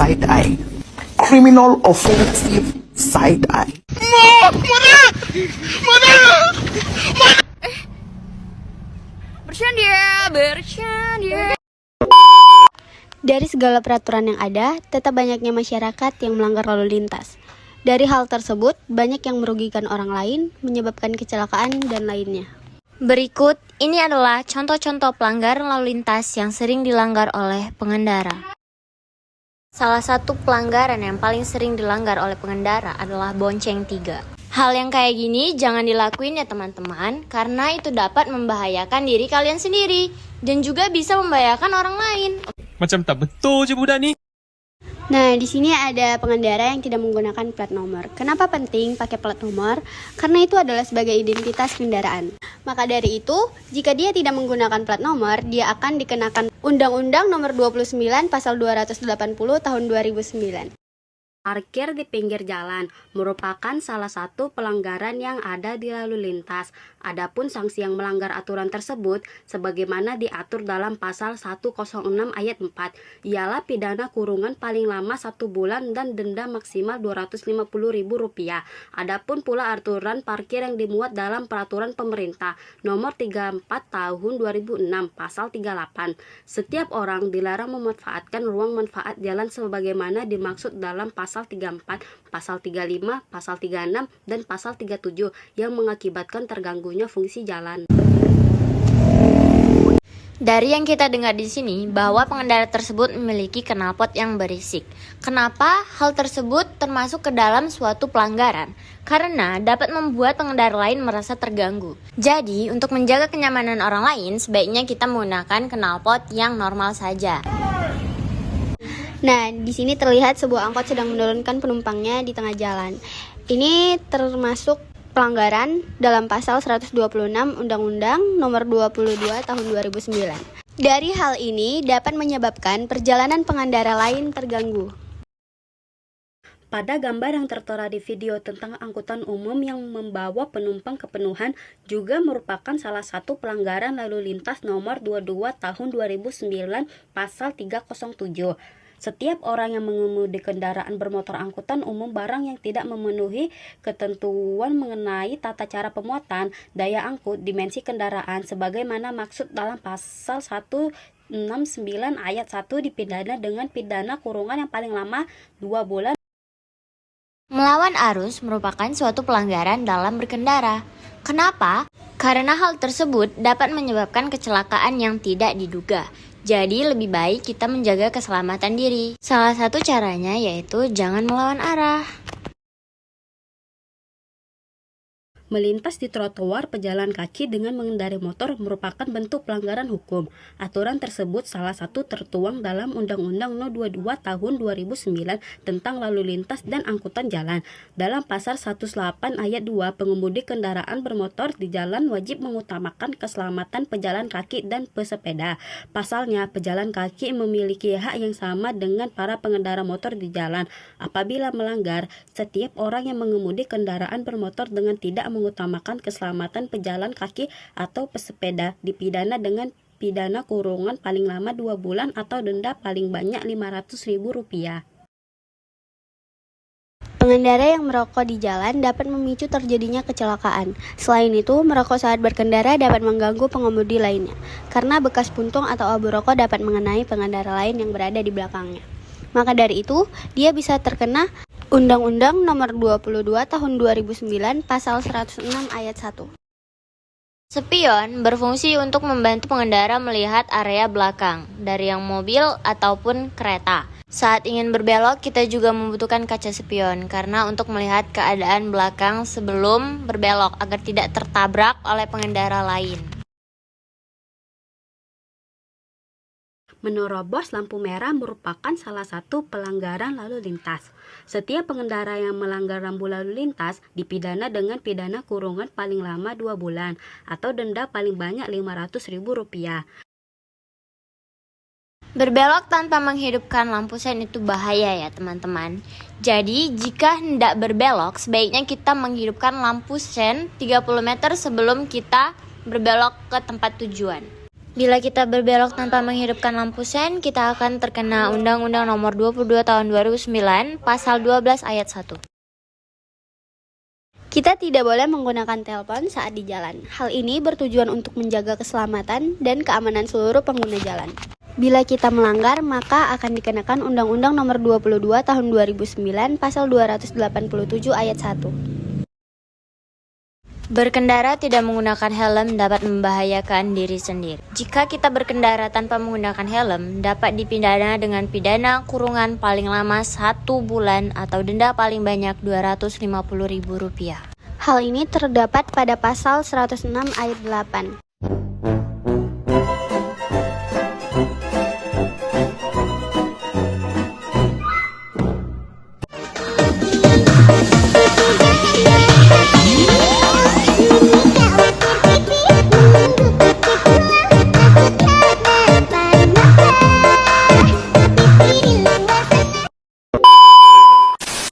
side eye. Criminal offensive side eye. Bercanda. Dari segala peraturan yang ada, tetap banyaknya masyarakat yang melanggar lalu lintas. Dari hal tersebut, banyak yang merugikan orang lain, menyebabkan kecelakaan, dan lainnya. Berikut, ini adalah contoh-contoh pelanggaran lalu lintas yang sering dilanggar oleh pengendara. Salah satu pelanggaran yang paling sering dilanggar oleh pengendara adalah bonceng 3. Hal yang kayak gini jangan dilakuin ya teman-teman, karena itu dapat membahayakan diri kalian sendiri, dan juga bisa membahayakan orang lain. Macam tak betul je budak ni. Nah, di sini ada pengendara yang tidak menggunakan plat nomor. Kenapa penting pakai plat nomor? Karena itu adalah sebagai identitas kendaraan. Maka dari itu, jika dia tidak menggunakan plat nomor, dia akan dikenakan Undang-Undang Nomor 29 Pasal 280 Tahun 2009. Parkir di pinggir jalan merupakan salah satu pelanggaran yang ada di lalu lintas. Adapun sanksi yang melanggar aturan tersebut sebagaimana diatur dalam pasal 106 ayat 4 ialah pidana kurungan paling lama 1 bulan dan denda maksimal Rp250.000. Adapun pula aturan parkir yang dimuat dalam peraturan pemerintah nomor 34 tahun 2006 pasal 38. Setiap orang dilarang memanfaatkan ruang manfaat jalan sebagaimana dimaksud dalam pasal 34, pasal 35, pasal 36, dan pasal 37 yang mengakibatkan terganggunya fungsi jalan. Dari yang kita dengar di sini, bahwa pengendara tersebut memiliki knalpot yang berisik. Kenapa hal tersebut termasuk ke dalam suatu pelanggaran? Karena dapat membuat pengendara lain merasa terganggu. Jadi, untuk menjaga kenyamanan orang lain, sebaiknya kita menggunakan knalpot yang normal saja. Nah, di sini terlihat sebuah angkot sedang menurunkan penumpangnya di tengah jalan. Ini termasuk pelanggaran dalam pasal 126 Undang-Undang Nomor 22 Tahun 2009. Dari hal ini dapat menyebabkan perjalanan pengendara lain terganggu. Pada gambar yang tertera di video tentang angkutan umum yang membawa penumpang kepenuhan juga merupakan salah satu pelanggaran lalu lintas nomor 22 tahun 2009 pasal 307. Setiap orang yang mengemudi kendaraan bermotor angkutan umum barang yang tidak memenuhi ketentuan mengenai tata cara pemuatan, daya angkut, dimensi kendaraan sebagaimana maksud dalam pasal 169 ayat 1 dipidana dengan pidana kurungan yang paling lama 2 bulan. Melawan arus merupakan suatu pelanggaran dalam berkendara. Kenapa? Karena hal tersebut dapat menyebabkan kecelakaan yang tidak diduga. Jadi lebih baik kita menjaga keselamatan diri. Salah satu caranya yaitu jangan melawan arah. Melintas di trotoar pejalan kaki dengan mengendarai motor merupakan bentuk pelanggaran hukum. Aturan tersebut salah satu tertuang dalam Undang-Undang No. 22 Tahun 2009 tentang lalu lintas dan angkutan jalan. Dalam pasal 108 ayat 2, pengemudi kendaraan bermotor di jalan wajib mengutamakan keselamatan pejalan kaki dan pesepeda. Pasalnya, pejalan kaki memiliki hak yang sama dengan para pengendara motor di jalan. Apabila melanggar, setiap orang yang mengemudi kendaraan bermotor dengan tidak mengutamakan keselamatan pejalan kaki atau pesepeda dipidana dengan pidana kurungan paling lama 2 bulan atau denda paling banyak Rp500.000. Pengendara yang merokok di jalan dapat memicu terjadinya kecelakaan. Selain itu, merokok saat berkendara dapat mengganggu pengemudi lainnya, karena bekas puntung atau abu rokok dapat mengenai pengendara lain yang berada di belakangnya. Maka dari itu, dia bisa terkena Undang-Undang Nomor 22 Tahun 2009 Pasal 106 Ayat 1. Spion berfungsi untuk membantu pengendara melihat area belakang dari yang mobil ataupun kereta. Saat ingin berbelok, kita juga membutuhkan kaca spion karena untuk melihat keadaan belakang sebelum berbelok agar tidak tertabrak oleh pengendara lain. Menerobos lampu merah merupakan salah satu pelanggaran lalu lintas. Setiap pengendara yang melanggar rambu lalu lintas dipidana dengan pidana kurungan paling lama 2 bulan atau denda paling banyak Rp500.000. Berbelok tanpa menghidupkan lampu sen itu bahaya ya teman-teman. Jadi jika hendak berbelok, sebaiknya kita menghidupkan lampu sen 30 meter sebelum kita berbelok ke tempat tujuan. Bila kita berbelok tanpa menghidupkan lampu sen, kita akan terkena Undang-Undang Nomor 22 Tahun 2009, Pasal 12 Ayat 1. Kita tidak boleh menggunakan telepon saat di jalan. Hal ini bertujuan untuk menjaga keselamatan dan keamanan seluruh pengguna jalan. Bila kita melanggar, maka akan dikenakan Undang-Undang Nomor 22 Tahun 2009, Pasal 287 Ayat 1. Berkendara tidak menggunakan helm dapat membahayakan diri sendiri. Jika kita berkendara tanpa menggunakan helm, dapat dipidana dengan pidana kurungan paling lama 1 bulan atau denda paling banyak Rp250.000. Hal ini terdapat pada pasal 106 ayat 8.